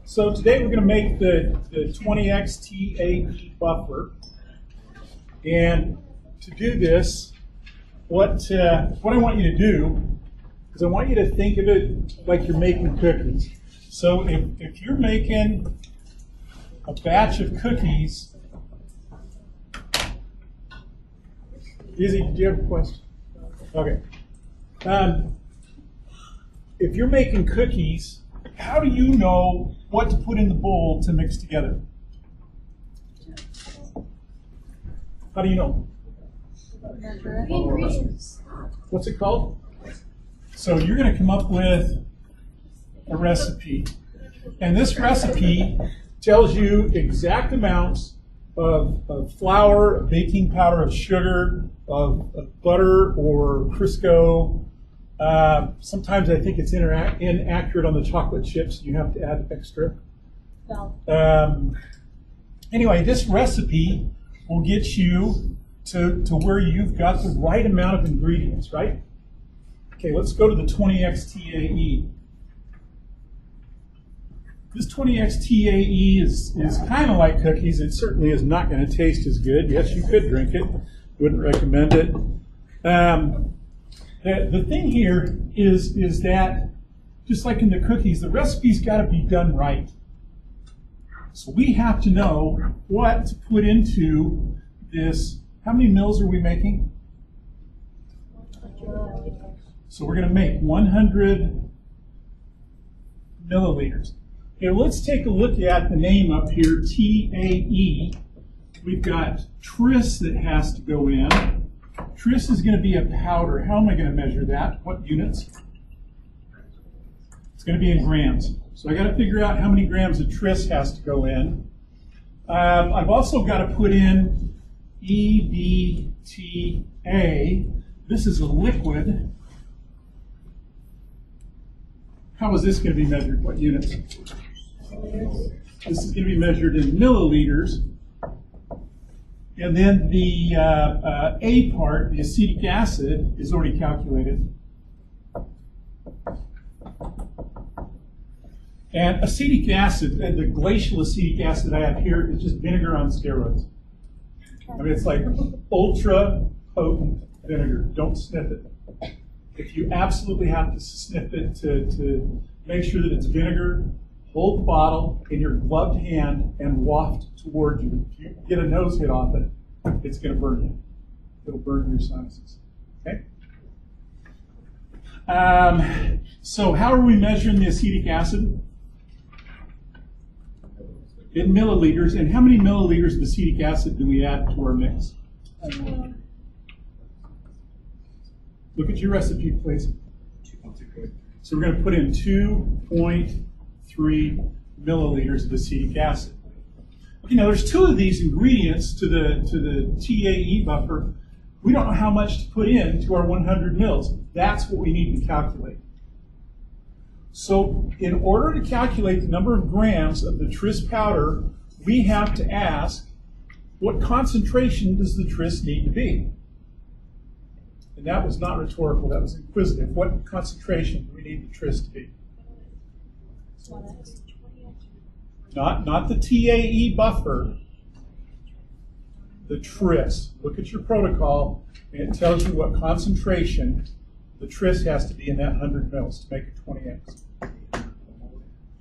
So today we're going to make the 20x TAE buffer, and to do this, what I want you to do is I want you to think of it like you're making cookies. So if you're making a batch of cookies, Izzy, do you have a question? Okay. If you're making cookies, how do you know what to put in the bowl to mix together? How do you know? Ingredients. What's it called? So you're going to come up with a recipe. And this recipe tells you exact amounts of flour, baking powder, of sugar, of butter or Crisco. Sometimes I think it's inaccurate on the chocolate chips. You have to add extra. Anyway, this recipe will get you to where you've got the right amount of ingredients, right? Okay, let's go to the 20x TAE. This 20x TAE is kind of like cookies. It certainly is not going to taste as good. Yes, you could drink it. Wouldn't recommend it. The thing here is that, just like in the cookies, the recipe's got to be done right. So we have to know what to put into this. How many mils are we making? So we're going to make 100 milliliters. Okay, let's take a look at the name up here, TAE. We've got tris that has to go in. Tris is going to be a powder. How am I going to measure that? What units? It's going to be in grams. So I got to figure out how many grams of tris has to go in. I've also got to put in EDTA. This is a liquid. How is this going to be measured? What units? This is going to be measured in milliliters. And then the A part, the acetic acid, is already calculated. And acetic acid, the glacial acetic acid I have here, is just vinegar on steroids. I mean, it's like ultra potent vinegar. Don't sniff it. If you absolutely have to sniff it to make sure that it's vinegar, hold the bottle in your gloved hand and waft toward you. If you get a nose hit off it, it's going to burn you. It'll burn your sinuses. Okay? So how are we measuring the acetic acid? In milliliters. And how many milliliters of acetic acid do we add to our mix? Look at your recipe, please. So we're going to put in 2.3 milliliters of acetic acid. Okay, now there's two of these ingredients to the TAE buffer. We don't know how much to put in to our 100 mils. That's what we need to calculate. So in order to calculate the number of grams of the tris powder, we have to ask, what concentration does the tris need to be? And that was not rhetorical, that was inquisitive. What concentration do we need the tris to be? Not the TAE buffer, the tris. Look at your protocol, and it tells you what concentration the tris has to be in that 100 mils to make it 20x.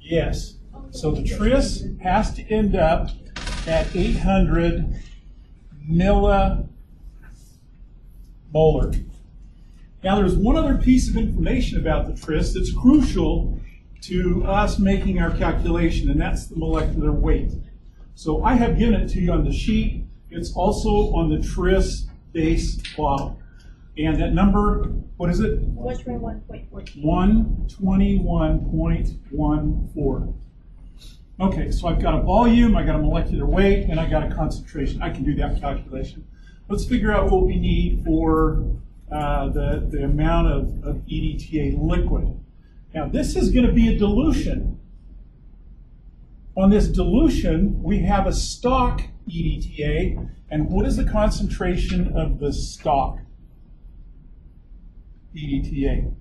Yes. So the tris has to end up at 800 millimolar. Now there's one other piece of information about the tris that's crucial to us making our calculation, and that's the molecular weight. So I have given it to you on the sheet. It's also on the tris base bottle. And that number, what is it? 121.14. Okay, so I've got a volume, I got a molecular weight, and I got a concentration. I can do that calculation. Let's figure out what we need for the amount of EDTA liquid. Now this is going to be a dilution. On this dilution, we have a stock EDTA, and what is the concentration of the stock EDTA?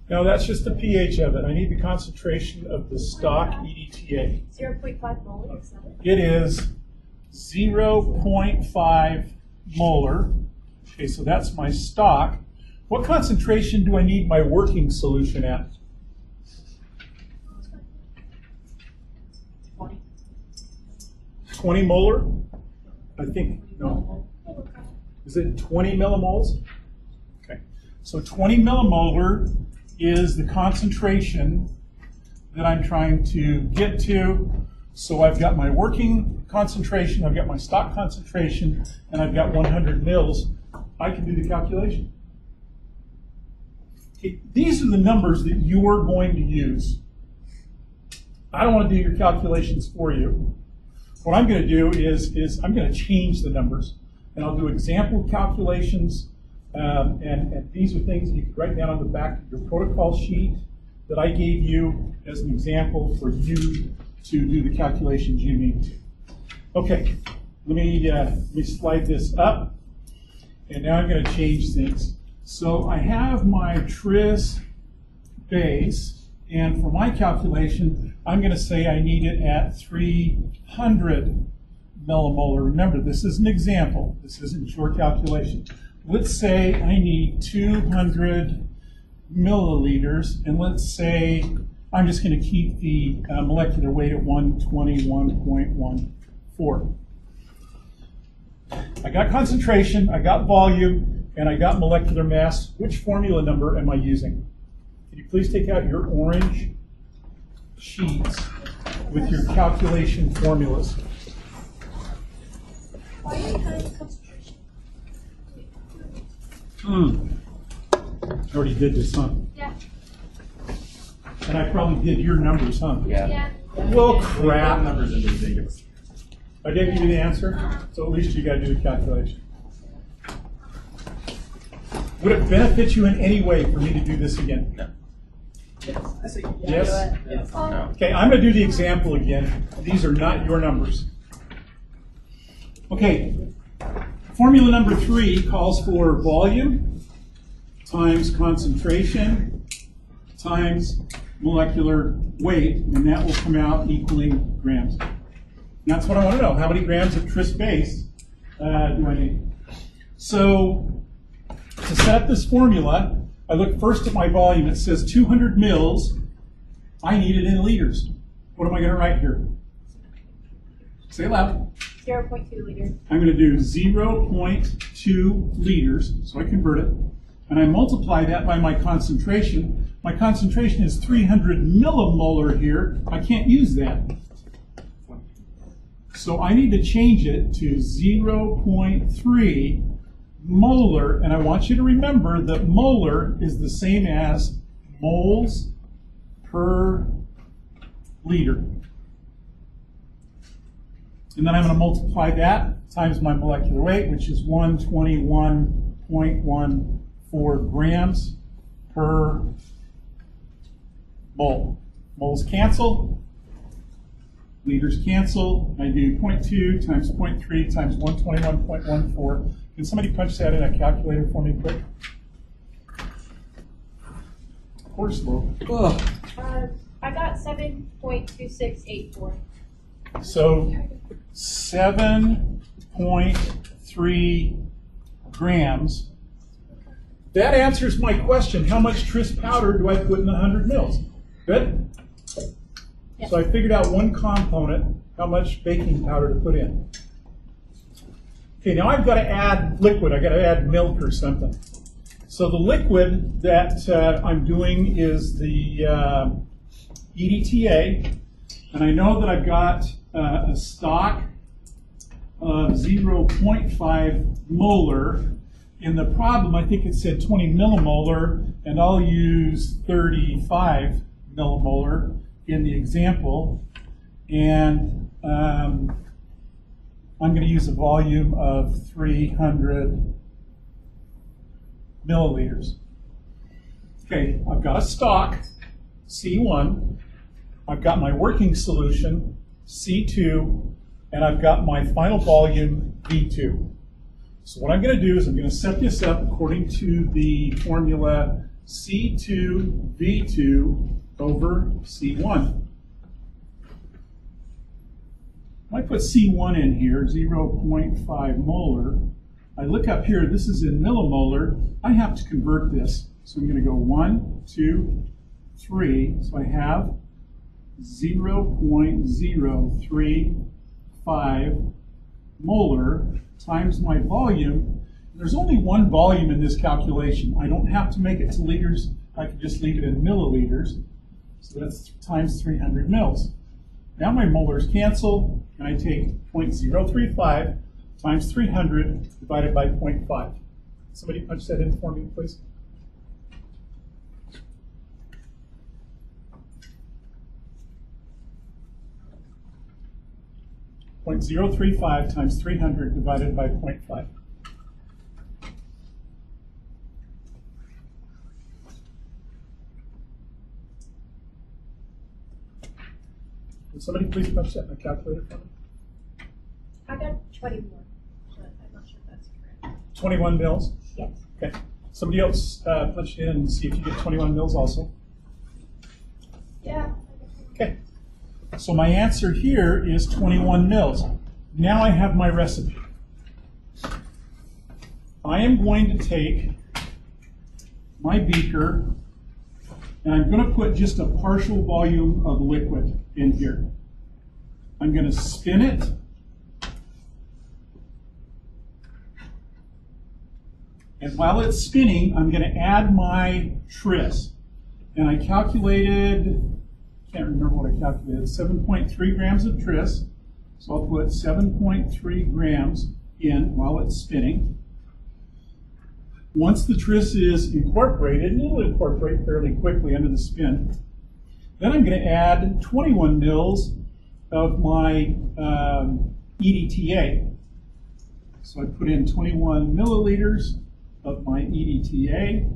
No, that's just the pH of it. I need the concentration of the stock EDTA. 0.5 molar, is that it? It is 0.5 molar. Okay, so that's my stock. What concentration do I need my working solution at? 20. 20 molar? I think, no. Is it 20 millimoles? Okay, so 20 millimolar is the concentration that I'm trying to get to. So I've got my working concentration, I've got my stock concentration, and I've got 100 mils. I can do the calculation. Okay, these are the numbers that you're going to use. I don't want to do your calculations for you. What I'm going to do is I'm going to change the numbers, and I'll do example calculations, and these are things you can write down on the back of your protocol sheet that I gave you as an example for you to do the calculations you need to. Okay, let me slide this up, and now I'm going to change things. So I have my tris base, and for my calculation, I'm going to say I need it at 300 millimolar. Remember, this is an example. This isn't your calculation. Let's say I need 200 milliliters, and let's say I'm just going to keep the molecular weight at 121.14. I got concentration, I got volume, and I got molecular mass. Which formula number am I using? Can you please take out your orange sheets with your calculation formulas? Why are you having concentration? I already did this, huh? Yeah. And I probably did your numbers, huh? Yeah. Well, crap. Numbers into ridiculous. I gave you the answer, so at least you got to do the calculation. Would it benefit you in any way for me to do this again? No. Yes. Yes? Yes. No. Okay, I'm going to do the example again. These are not your numbers. Okay, formula number 3 calls for volume times concentration times molecular weight, and that will come out equaling grams. And that's what I want to know. How many grams of tris base do I need? So to set up this formula, I look first at my volume. It says 200 mils. I need it in liters. What am I going to write here? Say it loud. 0.2 liters. I'm going to do 0.2 liters, so I convert it, and I multiply that by my concentration. My concentration is 300 millimolar here. I can't use that. So I need to change it to 0.3 molar, and I want you to remember that molar is the same as moles per liter. And then I'm going to multiply that times my molecular weight, which is 121.14 grams per mole. Moles cancel, liters cancel. I do 0.2 times 0.3 times 121.14. Can somebody punch that in a calculator for me quick? Of course, Lo. I got 7.2684. So 7.3 grams. That answers my question. How much tris powder do I put in 100 mils? Good? Yes. So I figured out one component, how much baking powder to put in. Okay, now I've got to add liquid. I've got to add milk or something. So the liquid that I'm doing is the EDTA, and I know that I've got a stock of 0.5 molar. In the problem, I think it said 20 millimolar, and I'll use 35 millimolar in the example. And I'm going to use a volume of 300 milliliters. Okay, I've got a stock, C1. I've got my working solution, C2, and I've got my final volume, V2. So what I'm going to do is I'm going to set this up according to the formula C2V2 over C1. If I put C1 in here, 0.5 molar, I look up here, this is in millimolar, I have to convert this. So I'm going to go 1, 2, 3, so I have 0.035 molar times my volume. There's only one volume in this calculation. I don't have to make it to liters. I can just leave it in milliliters. So that's times 300 mils. Now my molars cancel, and I take 0.035 times 300 divided by 0.5. Somebody punch that in for me, please. .035 times 300 divided by 0.5. Would somebody please punch that in the calculator for me? I got 21, but I'm not sure if that's correct. 21 mils? Yes. Okay. Somebody else punch it in and see if you get 21 mils also. Yeah. Okay. So my answer here is 21 mils. Now I have my recipe. I am going to take my beaker and I'm going to put just a partial volume of liquid in here. I'm going to spin it. And while it's spinning, I'm going to add my tris. And I calculated, can't remember what I calculated, 7.3 grams of tris. So I'll put 7.3 grams in while it's spinning. Once the tris is incorporated, and it'll incorporate fairly quickly under the spin, then I'm going to add 21 mils of my EDTA. So I put in 21 milliliters of my EDTA.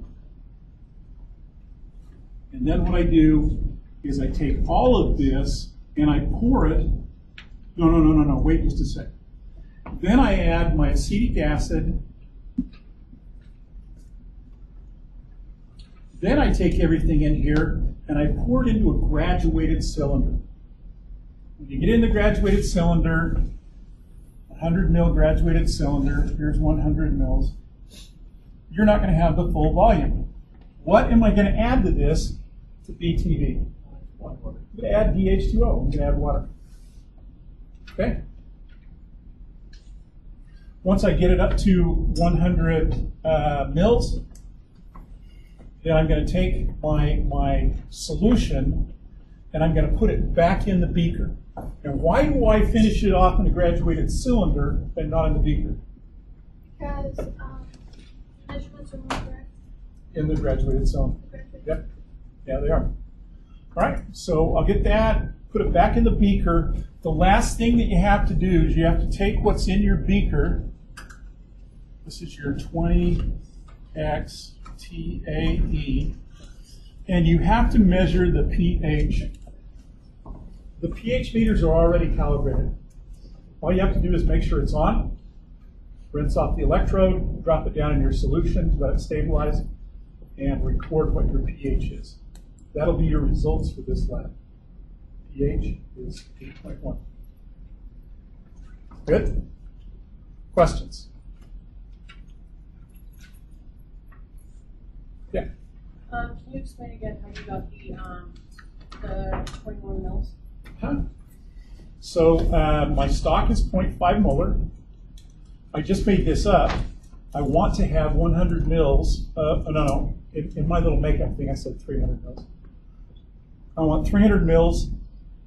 And then what I do is I take all of this and I pour it. No, wait just a sec. Then I add my acetic acid. Then I take everything in here and I pour it into a graduated cylinder. When you get in the graduated cylinder, 100 mil graduated cylinder, here's 100 mils, you're not going to have the full volume. What am I going to add to this to BTV? I'm going to add DH2O. I'm going to add water. Okay? Once I get it up to 100 mils, then I'm going to take my solution and I'm going to put it back in the beaker. And why do I finish it off in a graduated cylinder and not in the beaker? Because measurements are more correct. In the graduated cylinder. Yep. Yeah, they are. All right, so I'll get that, put it back in the beaker. The last thing that you have to do is you have to take what's in your beaker. This is your 20x TAE, and you have to measure the pH. The pH meters are already calibrated. All you have to do is make sure it's on, rinse off the electrode, drop it down in your solution, let it stabilize, and record what your pH is. That'll be your results for this lab. pH is 8.1. Good? Questions? Yeah. Can you explain again how you got the 21 mils? So my stock is 0.5 molar. I just made this up. I want to have 100 mils. In my little makeup thing, I said 300 mils. I want 300 mils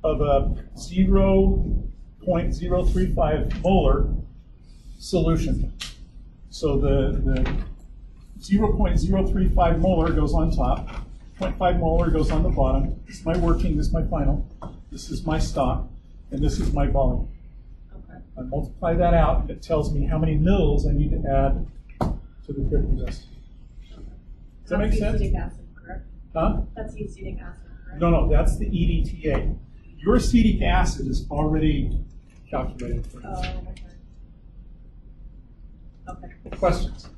of a 0.035 molar solution. So the 0.035 molar goes on top, 0.5 molar goes on the bottom. This is my working, this is my final, this is my stock, and this is my volume. Okay. I multiply that out, and it tells me how many mils I need to add to the critical recipe. Does that make sense? Acetic acid, correct? Huh? That's the acetic acid, correct? No, that's the EDTA. Your acetic acid is already calculated for you. Oh, okay. Okay. Questions?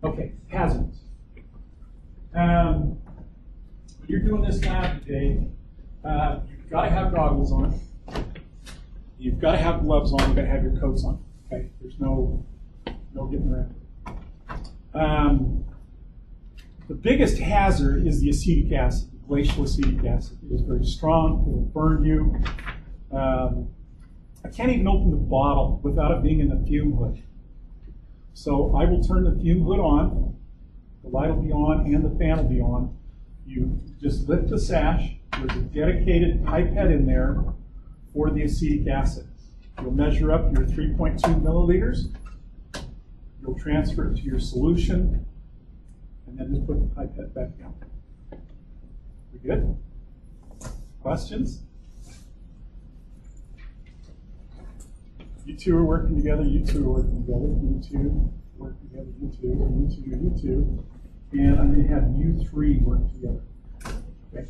Okay, hazards. When you're doing this lab today, you've got to have goggles on. You've got to have gloves on. You've got to have your coats on. Okay, there's no getting around it. The biggest hazard is the acetic acid, the glacial acetic acid. It is very strong. It will burn you. I can't even open the bottle without it being in the fume hood. So I will turn the fume hood on. The light will be on and the fan will be on. You just lift the sash. There's a dedicated pipette in there for the acetic acid. You'll measure up your 3.2 milliliters. You'll transfer it to your solution, and then just put the pipette back down. We good? Questions? You two are working together, you two are working together, you two work together, you two, and you two, you two. And I'm going to have you three work together. Okay.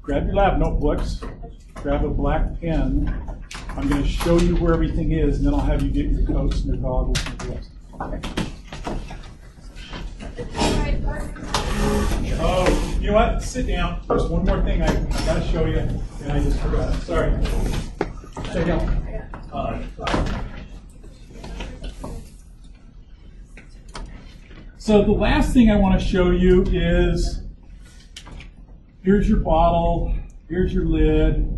Grab your lab notebooks, grab a black pen. I'm going to show you where everything is, and then I'll have you get your coats and your goggles and gloves. Okay. Oh, you know what? Sit down. There's one more thing I got to show you, and I just forgot. Sorry. Sit down. So the last thing I want to show you is, here's your bottle, here's your lid.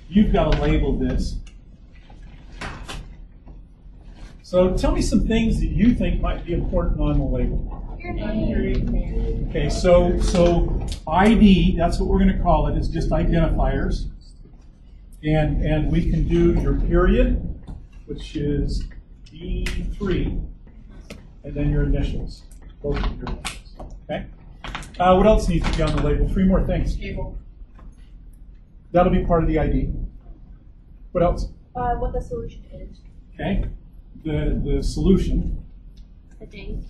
You've got to label this. So tell me some things that you think might be important on the label. Your name. Okay, so ID, that's what we're going to call it, is just identifiers. And we can do your period, which is D3, and then your initials, both of your initials. Okay? What else needs to be on the label? 3 more things. That'll be part of the ID. What else? What the solution is. Okay. The solution. The date.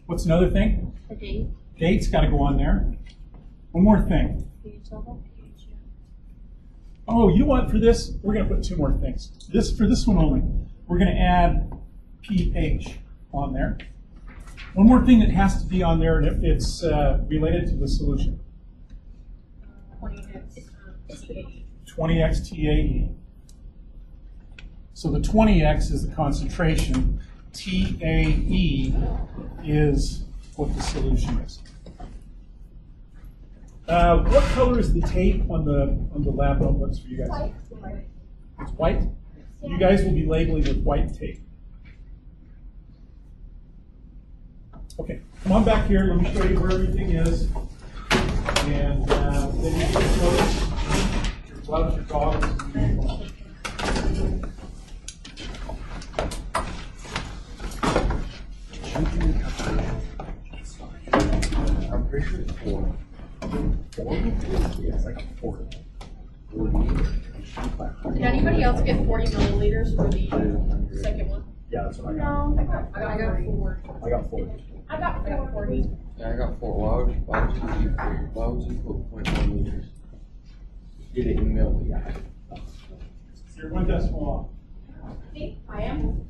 What's another thing? The date. Date's got to go on there. One more thing. pH level. pH, yeah. Oh, you know what? For this, we're going to put 2 more things. For this one only, we're going to add pH on there. One more thing that has to be on there, and it's related to the solution. 20x TAE. So the 20x is the concentration. TAE is what the solution is. What color is the tape on the lab notebooks for you guys? White. It's white? You guys will be labeling with white tape. Okay, come on back here. Let me show you where everything is. And then you get your coats, your gloves, your goggles, and your uniform. I'm pretty sure it's 4. 4? Yes, I got 4. Did anybody else get 40 milliliters for the second one? Yeah, that's what I got. No. I got 4. I got 4. I got 40. Yeah, I got 4. Why would you put 0.1 liters? You didn't email me. You're 1 decimal off. See, I am.